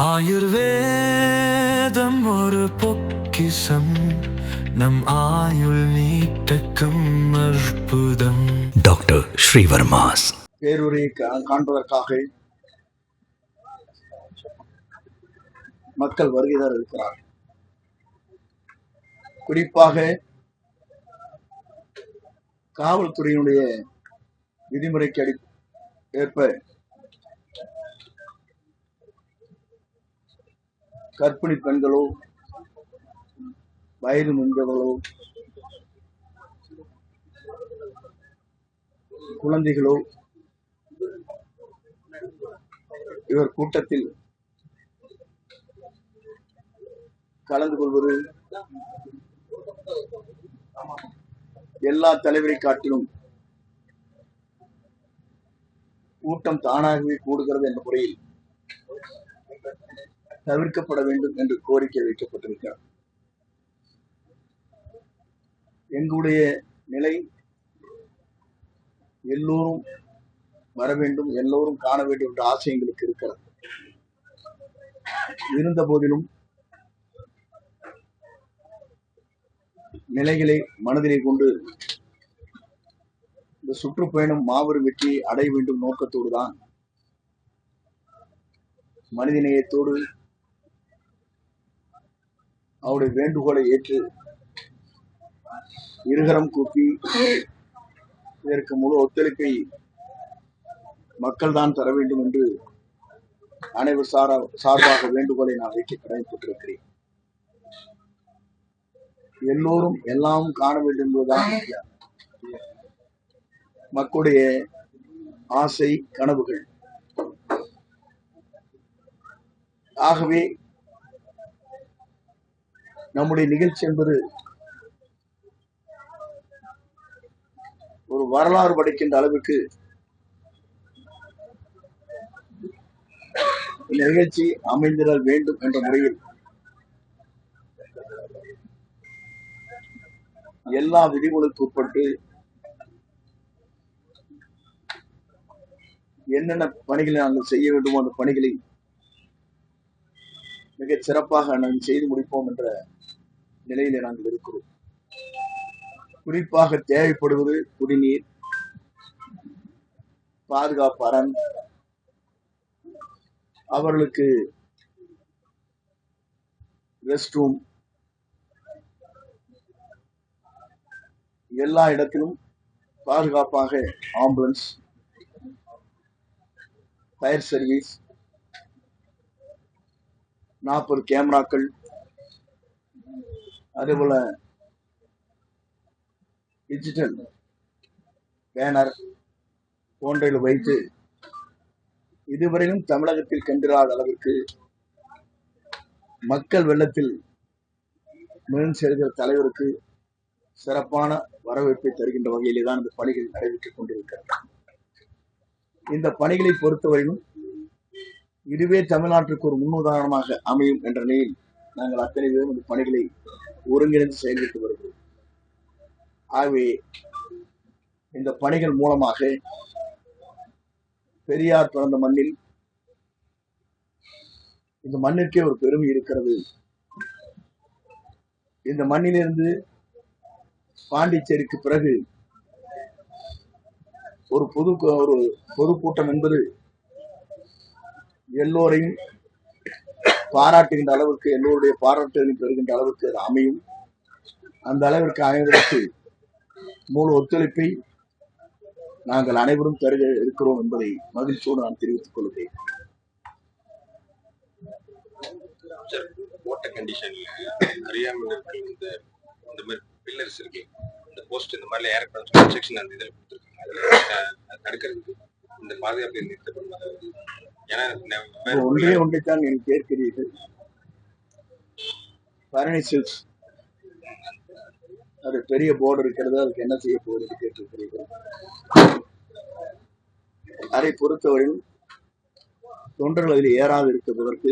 ஆயுர்வேதம் ஒரு பொக்கிஷம், நம் ஆயுள் நீட்டக்கும் அற்புதம். டாக்டர் ஸ்ரீவர்மாஸ் பேரூரை காண்பதற்காக மக்கள் வருகைதான் இருக்கிறார். குறிப்பாக காவல்துறையினுடைய விதிமுறைக்கு ஏற்ப கர்ப்பிணி பெண்களோ வயது முதிர்ந்தவர்களோ குழந்தைகளோ இவர் கூட்டத்தில் கலந்து கொள்வது எல்லா தலைவரை காட்டிலும் கூட்டம் தானாகவே கூடுகிறது என்ற முறையில் தவிர்க்கப்பட வேண்டும் என்று கோரிக்கை வைக்கப்பட்டிருக்கிறார். எங்களுடைய நிலை எல்லோரும் வர வேண்டும், எல்லோரும் காண வேண்டும் என்ற ஆசை எங்களுக்கு இருக்கிறது. இருந்த போதிலும் நிலைகளை மனதிலே கொண்டு இந்த சுற்றுப்பயணம் மாபெரும் வெற்றி அடைய வேண்டும் நோக்கத்தோடு தான் மனிதநேயத்தோடு அவருடைய வேண்டுகோளை ஏற்று இருகரம் கூப்பி இதற்கு முழு ஒத்துழைப்பை மக்கள் தான் தர வேண்டும் என்று அனைவர் சார்பாக வேண்டுகோளை நான் வைக்க கடமைப்பட்டிருக்கிறேன். எல்லோரும் எல்லாம் காண வேண்டும் என்பதுதான் மக்களுடைய ஆசை கனவுகள். ஆகவே நம்முடைய நிகழ்ச்சி என்பது ஒரு வரலாறு படைக்கின்ற அளவுக்கு இந்த நிகழ்ச்சி அமைந்திடல் வேண்டும் என்ற முறையில் எல்லா விதிகளுக்கு உட்பட்டு என்னென்ன பணிகளை நாங்கள் செய்ய வேண்டுமோ அந்த பணிகளை மிக சிறப்பாக நாங்கள் செய்து முடிப்போம் என்ற நிலையிலே நாங்கள் இருக்கிறோம். குறிப்பாக தேவைப்படுவது குடிநீர், பாதுகாப்பு அரண், அவர்களுக்கு ரெஸ்ட் ரூம், எல்லா இடத்திலும் பாதுகாப்பாக ஆம்புலன்ஸ், ஃபயர் சர்வீஸ், 40 கேமராக்கள், அதேபோல டிஜிட்டல் பேனர் போன்றவை வைத்து இதுவரையிலும் தமிழகத்தில் கண்டிராத அளவிற்கு மக்கள் வெள்ளத்தில் மிகவும் செல்கிற தலைவருக்கு சிறப்பான வரவேற்பை தருகின்ற வகையிலே தான் இந்த பணிகள் நடைபெற்றுக் கொண்டிருக்கிறது. இந்த பணிகளை பொறுத்தவரையிலும் இதுவே தமிழ்நாட்டிற்கு ஒரு முன்னுதாரணமாக அமையும் என்ற நிலையில் நாங்கள் அத்தனை பேரும் இந்த பணிகளை ஒருங்கிணைந்து செயல்பட்டு வருகிறோம். ஆகவே இந்த பணிகள் மூலமாக பெரியார் பிறந்த மண்ணில் இந்த மண்ணிற்கே ஒரு பெருமை இருக்கிறது. இந்த மண்ணிலிருந்து பாண்டிச்சேரிக்கு பிறகு ஒரு பொதுக்கூட்டம் என்பது எல்லோரையும் பாராட்டுகின்ற அளவுக்கு, எல்லோருடைய பாராட்டுகளை பெறுகின்ற அளவுக்கு அது அமையும். அந்த அளவிற்கு அமைவதற்கு முழு ஒத்துழைப்பை நாங்கள் அனைவரும் தருக இருக்கிறோம் என்பதை மகிழ்ச்சியோடு நான் தெரிவித்துக் கொள்கிறேன். ஓட்ட கண்டிஷன்ல அறியாமல் இந்த மாதிரி பில்லர்ஸ் இருக்கு, இந்த போஸ்ட் இந்த மாதிரி ஏர்கிராஃப்ட் கன்ஸ்ட்ரக்ஷன் அந்த இதில் கொடுத்துருக்காங்க. தடுக்கிறதுக்கு இந்த பாதுகாப்பு நிறுத்தப்படுவது. ஏன்னா ஒன்றைத்தான் எனக்கு கேட்கிறீர்கள். பரணி சில்க்ஸ் அது பெரிய போர்டு இருக்கிறது, அதுக்கு என்ன செய்ய போகுது கேட்டிருக்கிறீர்கள். அதை பொறுத்தவரையும் தொண்டர்கள் அதில் ஏறாது இருப்பதற்கு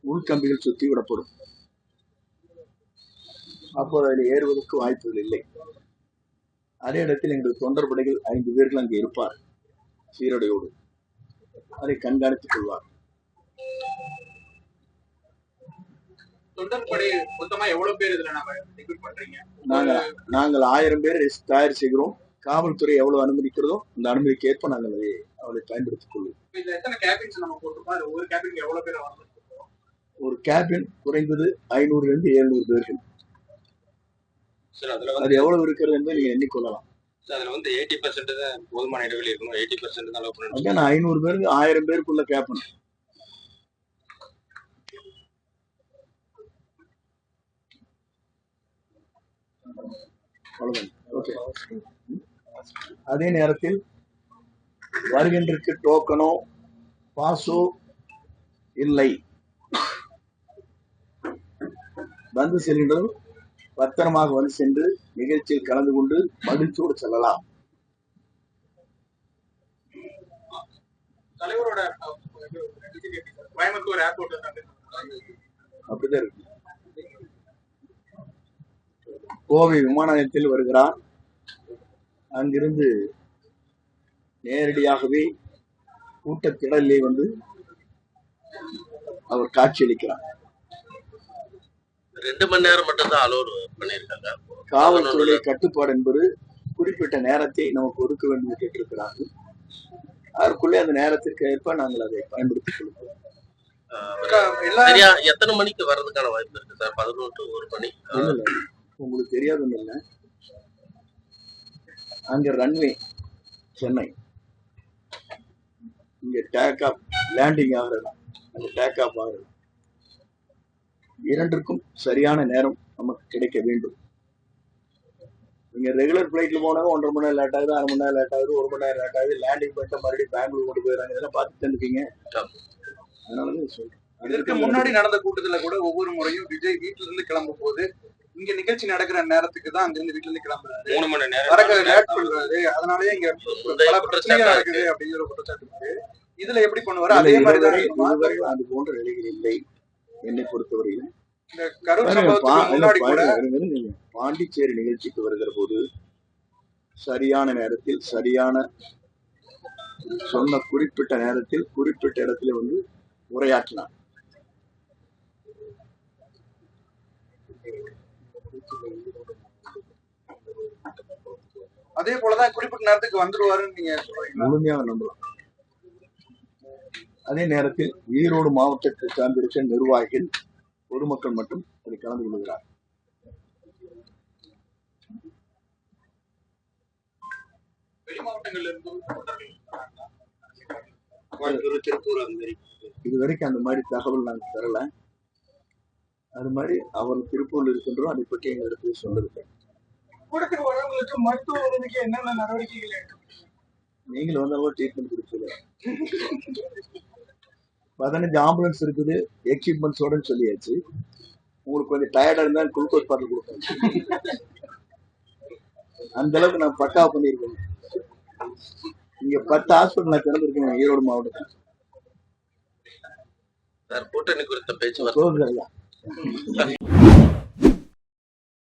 உள்கம்பிகள் சுற்றி விடப்படும். அப்போது அதில் ஏறுவதற்கு வாய்ப்புகள் இல்லை. அதே இடத்தில் எங்கள் தொண்டர் படைகள் 5 பேர்கள் அங்கே இருப்பார், சீரடையோடு அதை கண்காணித்துக் கொள்வார். தொண்டர் படை மொத்தமா எவ்வளவு பேர் இதுல நாம ரெக்ரூட் பண்றீங்க? நாங்கள் 1000 பேர் தயார் செய்கிறோம். காவல்துறை எவ்வளவு அனுமதிக்கிறதோ அந்த அனுமதிக்கு ஏற்ப நாங்கள் அவளை பயன்படுத்திக் கொள்வோம். இதுல எத்தனை கேபின்ஸ் நம்ம போட்டிருக்கோம்? ஒவ்வொரு கேபினுக்கு எவ்வளவு பேர் வரணும்? ஒரு கேபின் குறைந்தது 500 இருந்து 700 பேர்கள். அது எவ்வளவு இருக்கிறது என்று நீங்க எண்ணிக்கொள்ளலாம். அதுல வந்து 80% தான் போதுமான இடைவெளி இருக்கணும். 80% தான் அளவு பண்ணணும். அதான் 500 பேருக்கு 1000 பேருக்குள்ள கேட்பேன். அதே நேரத்தில் வருகின்றிருக்கு டோக்கனோ பாசோ இல்லை, வந்து செல்கின்றோம் பத்திரமாக வந்து சென்று நிகழ்ச்சியில் கலந்து கொண்டு மகிழ்ச்சியோடு செல்லலாம். தலைவரோட கோயம்புத்தூர் ஏர்போர்ட் அப்படிதான் இருக்கு. கோவை விமான நிலையத்தில் வருகிறார். அங்கிருந்து நேரடியாகவே கூட்டத்திடலே வந்து அவர் காட்சியளிக்கிறார். 2 மணி நேரம் மட்டும் தான் அலோட் பண்ணியிருக்காங்க. காவல்துறை கட்டுப்பாடு என்பது குறிப்பிட்ட நேரத்தை நமக்கு ஒதுக்க வேண்டும் என்று கேட்டிருக்கிறார்கள். அதற்குள்ளே அந்த நேரத்திற்கு ஏற்ப நாங்கள் அதை பயன்படுத்திக் கொள்வோம். சரியா எத்தனை மணிக்கு வர்றதுக்கான வாய்ப்பு இருக்கு சார்? 11 to 1 மணி. உங்களுக்கு தெரியாதுன்னு இல்லை, அங்க ரன்வே சென்னை, இங்க டேக் ஆஃப் லேண்டிங் ஆகிறது, அங்க டேக் ஆஃப் ஆகிறது, இரண்டிற்கும் சரியான நேரம் நமக்கு கிடைக்க வேண்டும். நீங்க ரெகுலர் பிளைட்ல போனா 1.5 மணி நேரம் லேட் ஆகுது, 1/2 மணி நேரம் லேட் ஆகுது, 1 மணி நேரம் லேட் ஆகுது, லேண்டிங் பண்ணிட்டு மறுபடியும் பெங்களூர் கொண்டு போயிடறாங்க. இதெல்லாம் பார்த்து தெரிஞ்சுக்கீங்க. அதனாலதான் சொல்றேன். இதற்கு முன்னாடி நடந்த கூட்டத்துல கூட ஒவ்வொரு முறையும் விஜய் வீட்டுல இருந்து கிளம்பும் போது இங்க நிகழ்ச்சி நடக்கிற நேரத்துக்கு தான் அங்க இருந்து வீட்டுல இருந்து கிளம்புறாரு, 3 மணி நேரம் வரக்க லேட் பண்றாரு. அதனாலயே இங்க பல பிரச்சனைகள் நடக்குது அப்படிங்கிற குற்றச்சாட்டு இருக்கு. இதுல எப்படி பண்ணுவாரு? அதே மாதிரி அது போன்ற நிலைகள் இல்லை என்னை பொறுத்தவரையில். இந்த கரூர் சம்பவத்துக்கு முன்னாடி கூட நீங்க பாண்டிச்சேரி நிகழ்ச்சிக்கு வருகிற போது சரியான நேரத்தில் சரியான சொன்ன குறிப்பிட்ட நேரத்தில் குறிப்பிட்ட இடத்துல வந்து உரையாற்றினார். அதே போலதான் குறிப்பிட்ட நேரத்துக்கு வந்துருவாருன்னு நீங்க சொல்றீங்க. முழுமையாக நம்பலாம். அதே நேரத்தில் ஈரோடு மாவட்டத்தை சார்ந்திருக்க நிர்வாகிகள் பொதுமக்கள் மட்டும் அதில் கலந்து கொள்கிறார். வெளி மாவட்டங்கள்ல இருந்தும் திருப்பூர் அந்த மாதிரி இதுவரைக்கும் அந்த மாதிரி தகவல் நாங்கள் தரல. அது மாதிரி அவர் திருப்பூர்ல இருக்கின்றோம், அதை பற்றி எங்க இடத்துல சொல்லிருக்கேன். கூட்டத்துக்கு வரவங்களுக்கு மருத்துவ உதவிக்கு என்னென்ன நடவடிக்கைகள் எடுக்கும்? நீங்களும் வந்தாலும் ட்ரீட்மெண்ட் கொடுக்கல. 15 ஆம்புலன்ஸ் இருக்குது, எக்யூப்மெண்ட்ஸோட சொல்லியாச்சு. உங்களுக்கு கொஞ்சம் டயர்டா இருந்தா குளுக்கோஸ் பாட்டில் கொடுப்பேன். அந்த அளவுக்கு நான் பக்கா பண்ணியிருக்கேன். இங்க 10 ஹாஸ்பிட்டல் நான் திறந்திருக்கேன் ஈரோடு மாவட்டத்தில். கூட்டணி குறித்த பேச்சுவார்த்தை